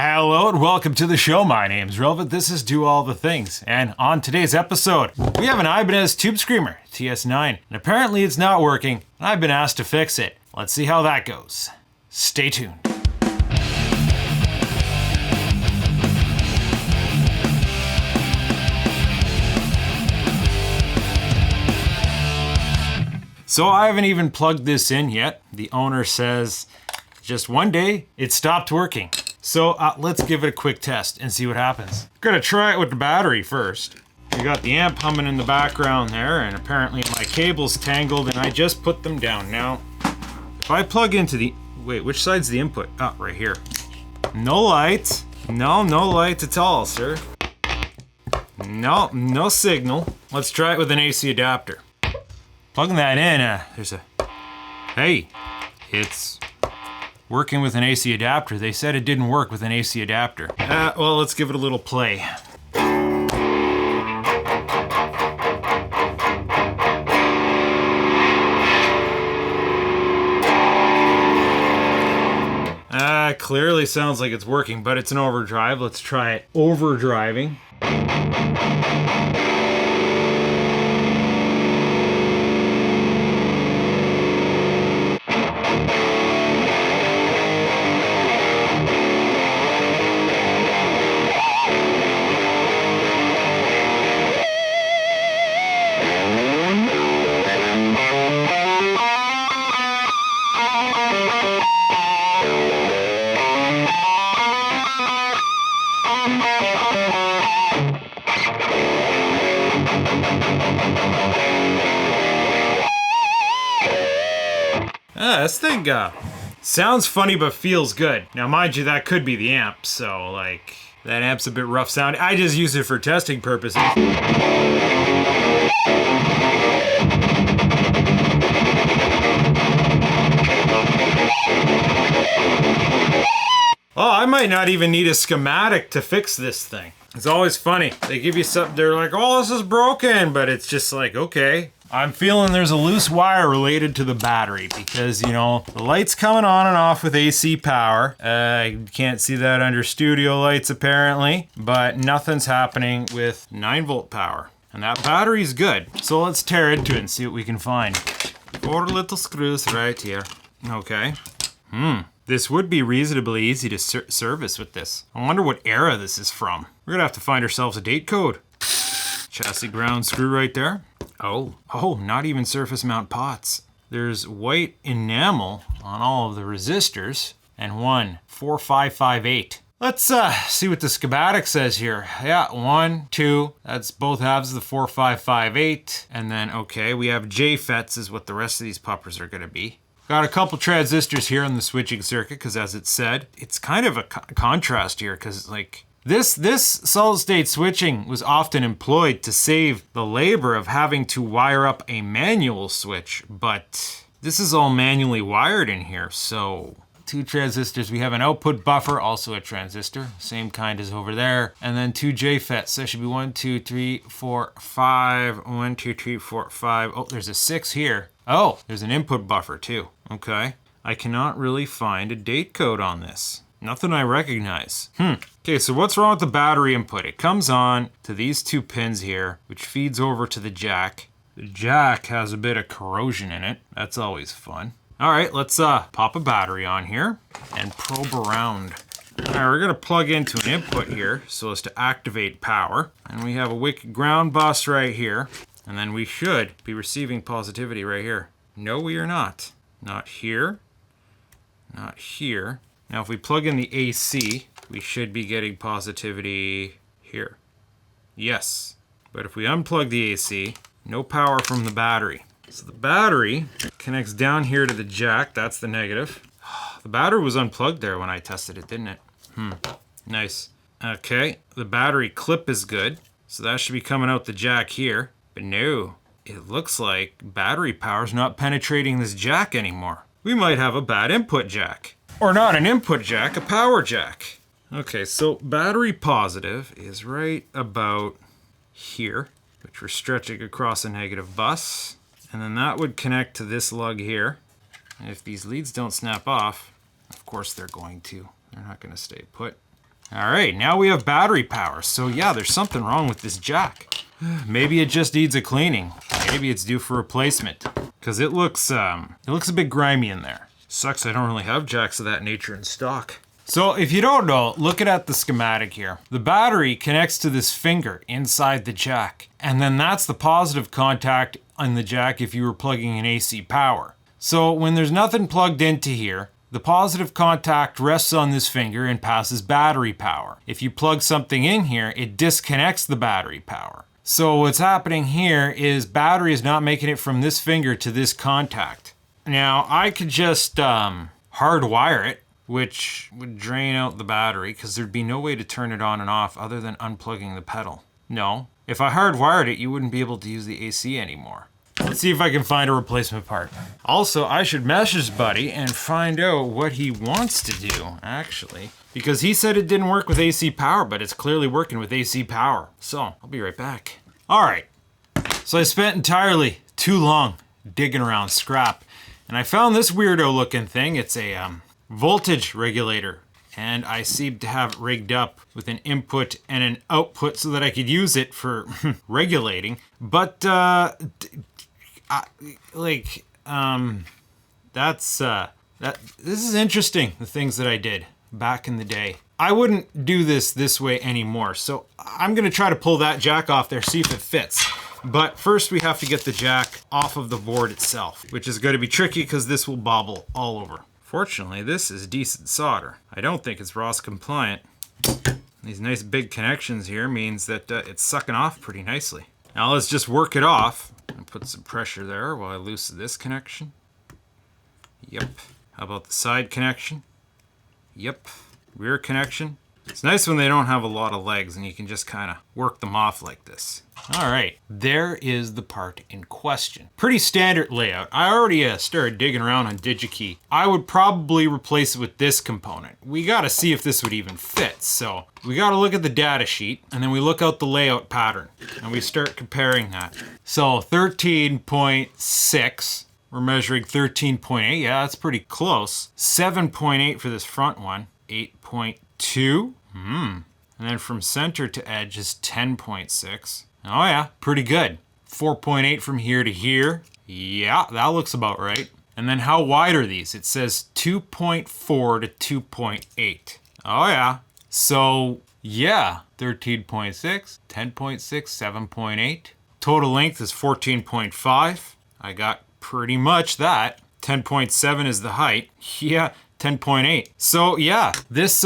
Hello and welcome to the show. My name's Relevant. This is Do All the Things. And on today's episode, we have an Ibanez Tube Screamer, TS9. And apparently it's not working, and I've been asked to fix it. Let's see how that goes. Stay tuned. So I haven't even plugged this in yet. The owner says just one day it stopped working. So let's give it a quick test and see what happens. Gonna try it with the battery first. You got the amp humming in the background there, and apparently my cable's tangled and I just put them down. Now, if I plug into the, wait, which side's the input? Oh, right here. No light. No light at all, sir. No signal. Let's try it with an AC adapter. Plugging that in, there's a, hey, it's working with an AC adapter. They said it didn't work with an AC adapter. Well, let's give it a little play. Clearly sounds like it's working, but it's an overdrive. Let's try it overdriving. This thing sounds funny but feels good. Now mind you, that could be the amp, so like, that amp's a bit rough sounding. I just use it for testing purposes. Oh, I might not even need a schematic to fix this thing. It's always funny. They give you something, they're like, oh, this is broken, but it's just like, okay. I'm feeling there's a loose wire related to the battery because, you know, the light's coming on and off with AC power. You can't see that under studio lights apparently, but nothing's happening with 9-volt power. And that battery's good. So let's tear into it and see what we can find. 4 little screws right here. Okay. This would be reasonably easy to service with this. I wonder what era this is from. We're gonna have to find ourselves a date code. Chassis ground screw right there. Oh, not even surface mount pots. There's white enamel on all of the resistors and one 4558. Let's see what the schematic says here. Yeah, 1, 2, that's both halves of the 4558. And then, okay, we have JFETs is what the rest of these puppers are gonna be. Got a couple transistors here on the switching circuit because as it said, it's kind of a contrast here because like, This solid-state switching was often employed to save the labor of having to wire up a manual switch, but this is all manually wired in here, so 2 transistors. We have an output buffer, also a transistor, same kind as over there, and then 2 JFETs. So that should be 1, 2, 3, 4, 5, 1, 2, 3, 4, 5. Oh, there's a 6 here. Oh, there's an input buffer too. Okay, I cannot really find a date code on this. Nothing I recognize. Okay, so what's wrong with the battery input? It comes on to these 2 pins here, which feeds over to the jack. The jack has a bit of corrosion in it. That's always fun. All right, let's pop a battery on here and probe around. All right, we're gonna plug into an input here so as to activate power. And we have a wick ground bus right here. And then we should be receiving positivity right here. No, we are not. Not here, not here. Now if we plug in the AC, we should be getting positivity here. Yes, but if we unplug the AC, no power from the battery. So the battery connects down here to the jack, that's the negative. The battery was unplugged there when I tested it, didn't it? Nice. Okay, the battery clip is good, so that should be coming out the jack here. But no, it looks like battery power's not penetrating this jack anymore. We might have a bad input jack. Or not an input jack, a power jack. Okay, so battery positive is right about here, which we're stretching across a negative bus. And then that would connect to this lug here. And if these leads don't snap off, of course they're going to. They're not going to stay put. All right, now we have battery power. So yeah, there's something wrong with this jack. Maybe it just needs a cleaning. Maybe it's due for replacement. Because it looks a bit grimy in there. Sucks I don't really have jacks of that nature in stock. So if you don't know, look at the schematic here. The battery connects to this finger inside the jack. And then that's the positive contact on the jack if you were plugging in AC power. So when there's nothing plugged into here, the positive contact rests on this finger and passes battery power. If you plug something in here, it disconnects the battery power. So what's happening here is battery is not making it from this finger to this contact. Now I could just hardwire it, which would drain out the battery because there'd be no way to turn it on and off other than unplugging the pedal. No, if I hardwired it, you wouldn't be able to use the AC anymore. Let's see if I can find a replacement part. Also, I should message Buddy and find out what he wants to do, actually. Because he said it didn't work with AC power, but it's clearly working with AC power. So, I'll be right back. All right, so I spent entirely too long digging around scrap. And I found this weirdo looking thing. It's a voltage regulator. And I seem to have it rigged up with an input and an output so that I could use it for regulating. But, this is interesting, the things that I did back in the day. I wouldn't do this way anymore, so I'm gonna try to pull that jack off there, see if it fits. But first we have to get the jack off of the board itself, which is gonna be tricky because this will bobble all over. Fortunately, this is decent solder. I don't think it's ROS compliant. These nice big connections here means that it's sucking off pretty nicely. Now let's just work it off and put some pressure there while I loosen this connection. Yep. How about the side connection? Yep. Rear connection. It's nice when they don't have a lot of legs and you can just kind of work them off like this. All right, there is the part in question. Pretty standard layout. I already started digging around on Digikey. I would probably replace it with this component. We gotta see if this would even fit. So we gotta look at the data sheet and then we look out the layout pattern and we start comparing that. So 13.6, we're measuring 13.8. Yeah, that's pretty close. 7.8 for this front one. 8.2. And then from center to edge is 10.6. Oh yeah, pretty good. 4.8 from here to here. Yeah, that looks about right. And then how wide are these? It says 2.4 to 2.8. Oh yeah. So yeah, 13.6, 10.6, 7.8. Total length is 14.5. I got pretty much that. 10.7 is the height. Yeah. 10.8. So yeah, this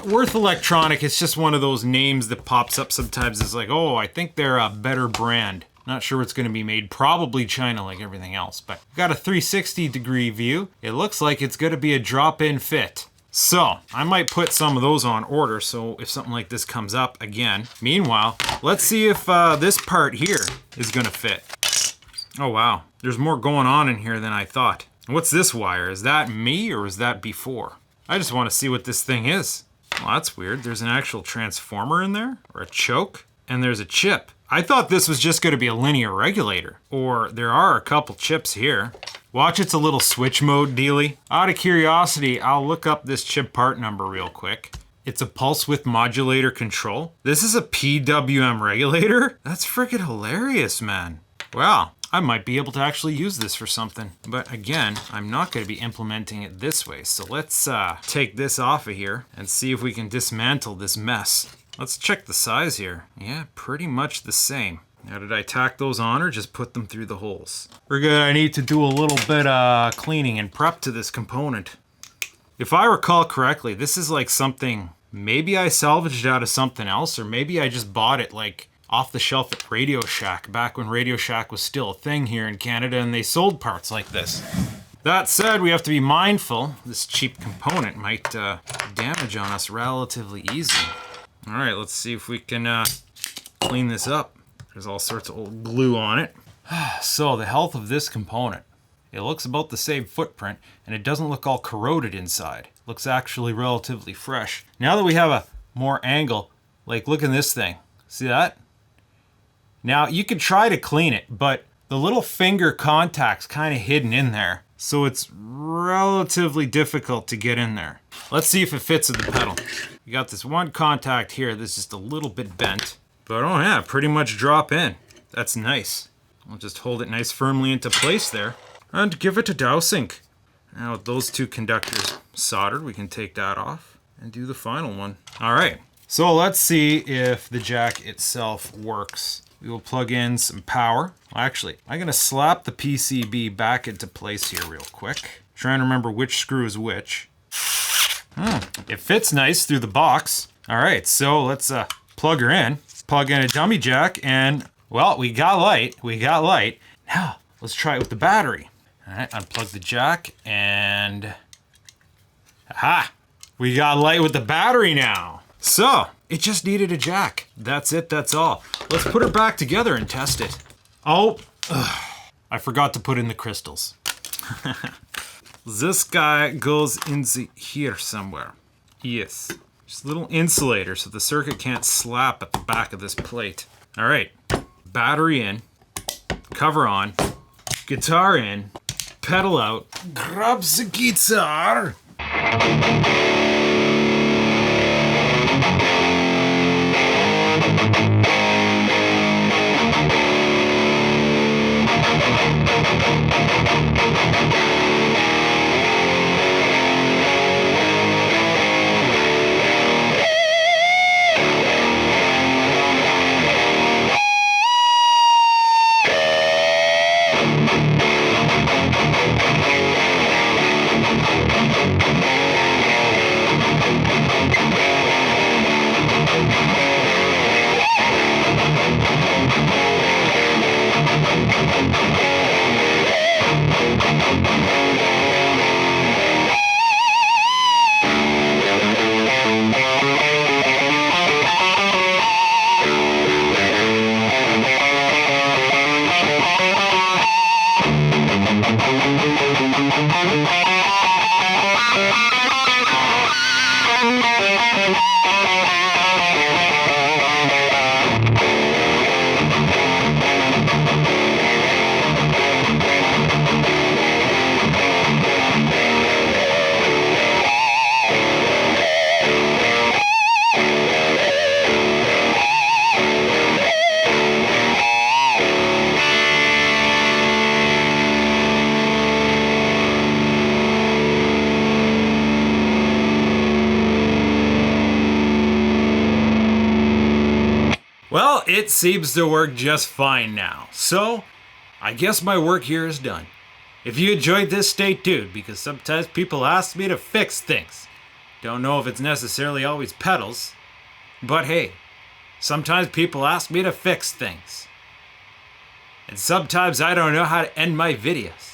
Wurth Electronic, it's just one of those names that pops up sometimes. It's like, oh, I think they're a better brand. Not sure what's going to be made. Probably China like everything else. But got a 360-degree view. It looks like it's going to be a drop-in fit. So I might put some of those on order so if something like this comes up again. Meanwhile, let's see if this part here is going to fit. Oh wow, there's more going on in here than I thought. What's this wire? Is that me or is that before? I just want to see what this thing is. Well, that's weird. There's an actual transformer in there, or a choke, and there's a chip. I thought this was just going to be a linear regulator, or there are a couple chips here. Watch, it's a little switch mode dealy. Out of curiosity, I'll look up this chip part number real quick. It's a pulse width modulator control. This is a PWM regulator? That's freaking hilarious, man. Wow. I might be able to actually use this for something. But again, I'm not going to be implementing it this way. So let's take this off of here and see if we can dismantle this mess. Let's check the size here. Yeah, pretty much the same. Now, did I tack those on or just put them through the holes? We're good. I need to do a little bit of cleaning and prep to this component. If I recall correctly, this is like something maybe I salvaged out of something else, or maybe I just bought it like off the shelf at Radio Shack, back when Radio Shack was still a thing here in Canada and they sold parts like this. That said, we have to be mindful. This cheap component might damage on us relatively easy. All right, let's see if we can clean this up. There's all sorts of old glue on it. So the health of this component. It looks about the same footprint and it doesn't look all corroded inside. Looks actually relatively fresh. Now that we have a more angle, like look at this thing. See that? Now you could try to clean it, but the little finger contact's kind of hidden in there. so it's relatively difficult to get in there. Let's see if it fits in the pedal. You got this one contact here that's just a little bit bent, but oh yeah, pretty much drop in. That's nice. I'll just hold it nice firmly into place there and give it a dousing. Now with those two conductors soldered, we can take that off and do the final one. All right, so let's see if the jack itself works. We will plug in some power. Actually, I'm gonna slap the PCB back into place here real quick. Trying to remember which screw is which. It fits nice through the box. All right, so let's plug her in. Plug in a dummy jack and, well, we got light. Now, let's try it with the battery. All right, unplug the jack and, aha! We got light with the battery now. So, it just needed a jack. That's it, that's all. Let's put her back together and test it. Oh, I forgot to put in the crystals. This guy goes in here somewhere. Yes. Just a little insulator so the circuit can't slap at the back of this plate. All right, battery in, cover on, guitar in, pedal out, grab the guitar. Well, it seems to work just fine now. So, I guess my work here is done. If you enjoyed this, stay tuned, because sometimes people ask me to fix things. Don't know if it's necessarily always pedals, but hey, sometimes people ask me to fix things. And sometimes I don't know how to end my videos.